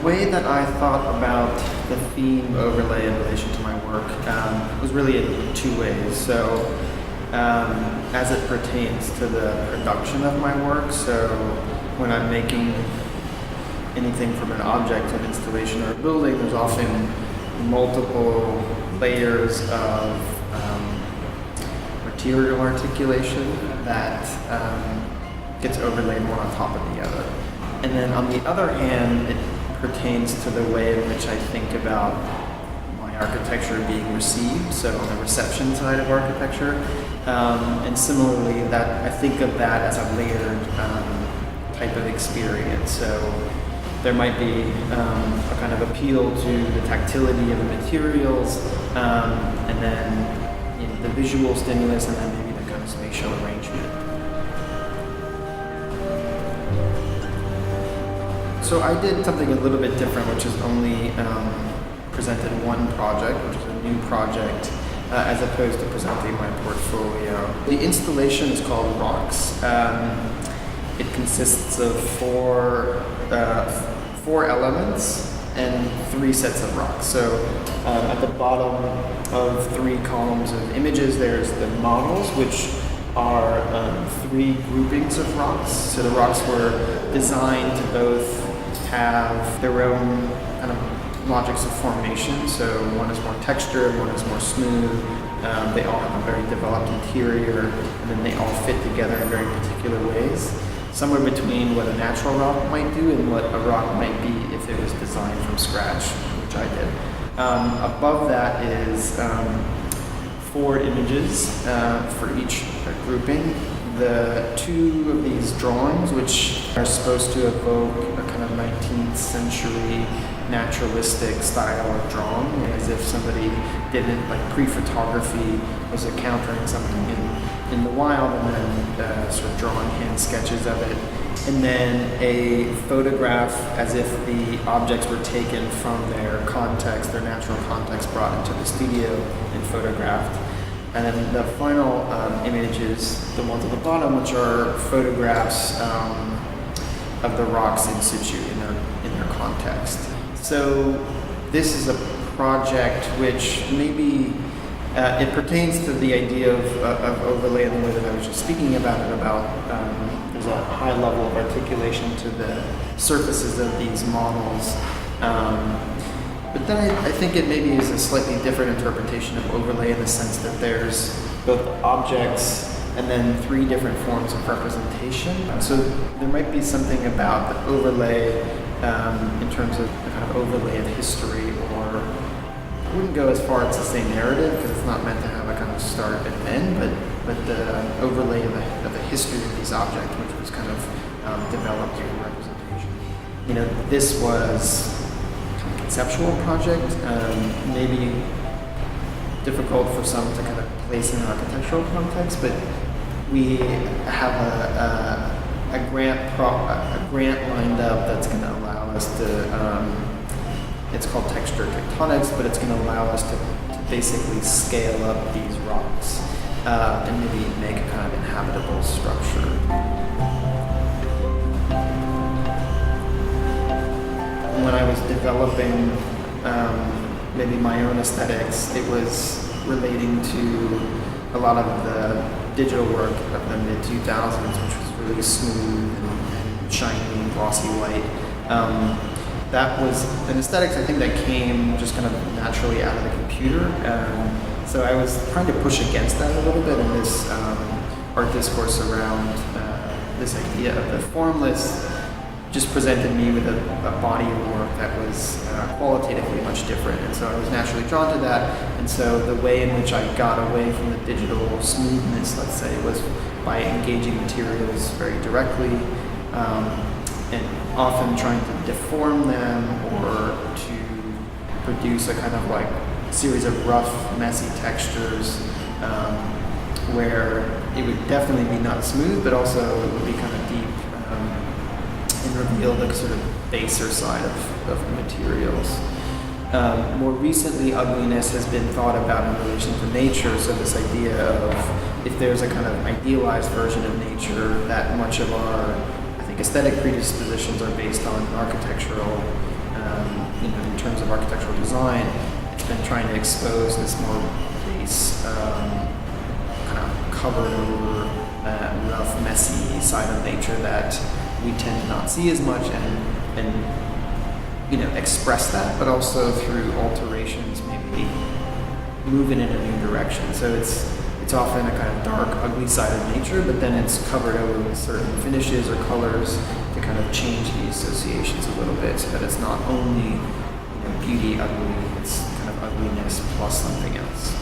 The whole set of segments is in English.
way that I thought about the theme overlay in relation to my work was really in two ways. So as it pertains to the production of my work, so when I'm making anything from an object to an installation or a building, there's often multiple layers of material articulation that gets overlaid one on top of the other. And then on the other hand, it pertains to the way in which I think about my architecture being received, so on the reception side of architecture. And similarly, that I think of that as a layered type of experience. So there might be a kind of appeal to the tactility of the materials, and then the visual stimulus, and then maybe the kind of spatial arrangement. So I did something a little bit different, which is only presented one project, which is a new project, as opposed to presenting my portfolio. The installation is called Rocks. It consists of four elements and 3 sets of rocks. So at the bottom of 3 columns of images, there's the models, which are 3 groupings of rocks. So the rocks were designed to both have their own kind of logics of formation. So one is more textured, one is more smooth. They all have a very developed interior, and then they all fit together in very particular ways. Somewhere between what a natural rock might do and what a rock might be if it was designed from scratch, which I did. Above that is 4 images for each grouping. The 2 of these drawings, which are supposed to evoke a kind of 19th century naturalistic style of drawing, as if somebody did it like pre-photography, was encountering something in the wild, and then sort of drawing hand sketches of it. And then a photograph as if the objects were taken from their context, their natural context, brought into the studio and photographed. And then the final images, the ones at the bottom, which are photographs of the rocks in situ in their context. So this is a project which maybe it pertains to the idea of overlay in the way that I was just speaking about it, there's a high level of articulation to the surfaces of these models. But then I think it maybe is a slightly different interpretation of overlay in the sense that there's both objects and then 3 different forms of representation. So there might be something about the overlay in terms of the kind of overlay of history, or I wouldn't go as far as to say narrative, because it's not meant to have a kind of start and end, but the overlay of the history of these objects, which was kind of developed through representation. This was conceptual project, maybe difficult for some to kind of place in an architectural context, but we have a grant lined up that's going to allow us to, it's called texture tectonics, but it's going to allow us to basically scale up these rocks and maybe make a kind of inhabitable structure. When I was developing maybe my own aesthetics, it was relating to a lot of the digital work of the mid-2000s, which was really smooth and shiny and glossy white. That was an aesthetics, I think, that came just kind of naturally out of the computer. So I was trying to push against that a little bit in this art discourse around this idea of the formless. Just presented me with a body of work that was qualitatively much different, and so I was naturally drawn to that. And so the way in which I got away from the digital smoothness, let's say, was by engaging materials very directly, and often trying to deform them or to produce a kind of like series of rough, messy textures, where it would definitely be not smooth, but also it would be kind of deep. And reveal the sort of baser side of the materials. More recently, ugliness has been thought about in relation to nature, so this idea of if there's a kind of idealized version of nature, that much of our, I think, aesthetic predispositions are based on architectural in terms of architectural design, it's been trying to expose this more base, kind of covered over, rough, messy side of nature that we tend to not see as much, and express that, but also through alterations, maybe move it in a new direction. So it's often a kind of dark, ugly side of nature, but then it's covered over with certain finishes or colors to kind of change the associations a little bit, so that it's not only beauty, ugly, it's kind of ugliness plus something else.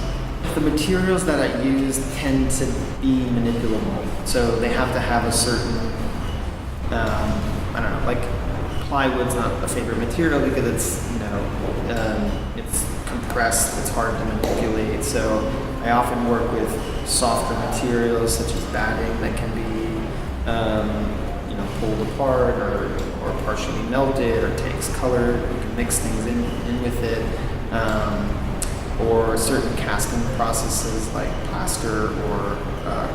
The materials that I use tend to be manipulable, so they have to have a certain, like plywood's not a favorite material because it's, it's compressed, it's hard to manipulate, so I often work with softer materials such as batting that can be, pulled apart or partially melted or takes color. You can mix things in with it. Or certain casting processes like plaster or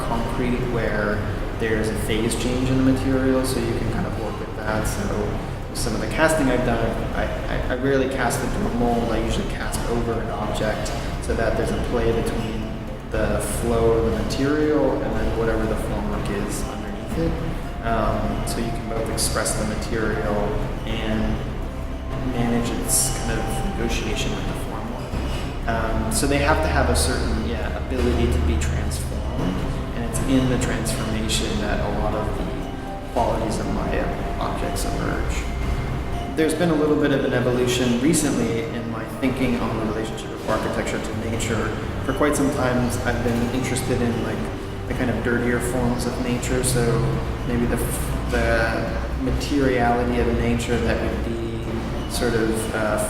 concrete where there's a phase change in the material, so you can kind of work with that. So some of the casting I've done, I rarely cast it through a mold. I usually cast over an object so that there's a play between the flow of the material and then whatever the formwork is underneath it. So you can both express the material and manage its kind of negotiation with the formwork. So they have to have a certain ability to be transformed, and it's in the transformation that a lot of the qualities of my objects emerge. There's been a little bit of an evolution recently in my thinking on the relationship of architecture to nature. For quite some time, I've been interested in the kind of dirtier forms of nature. So maybe the materiality of nature that would be sort of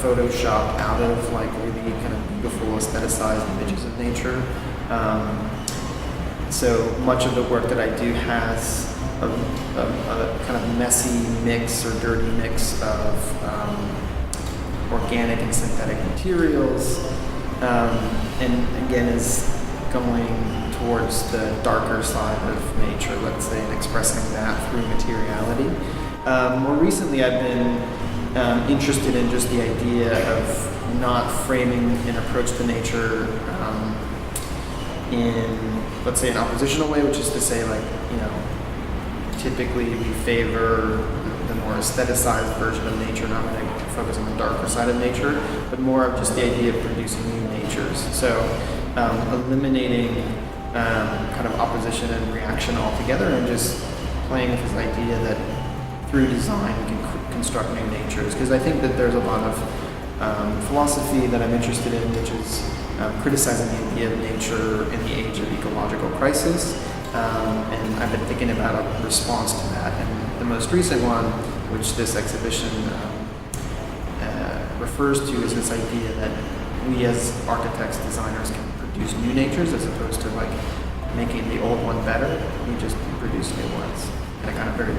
photoshopped out of really kind of beautiful aestheticized images of nature. So much of the work that I do has a kind of messy mix or dirty mix of organic and synthetic materials, and again is going towards the darker side of nature, let's say, and expressing that through materiality. More recently, I've been interested in just the idea of not framing an approach to nature in, let's say, an oppositional way, which is to say, typically we favor the more aestheticized version of nature, not going to focus on the darker side of nature, but more of just the idea of producing new natures. So eliminating kind of opposition and reaction altogether, and just playing with this idea that through design we can construct new natures. Because I think that there's a lot of philosophy that I'm interested in, which is criticizing the idea of nature in the age of ecological crisis. And I've been thinking about a response to that. And the most recent one, which this exhibition refers to, is this idea that we as architects, designers, can produce new natures as opposed to making the old one better. We just produce new ones in a kind of very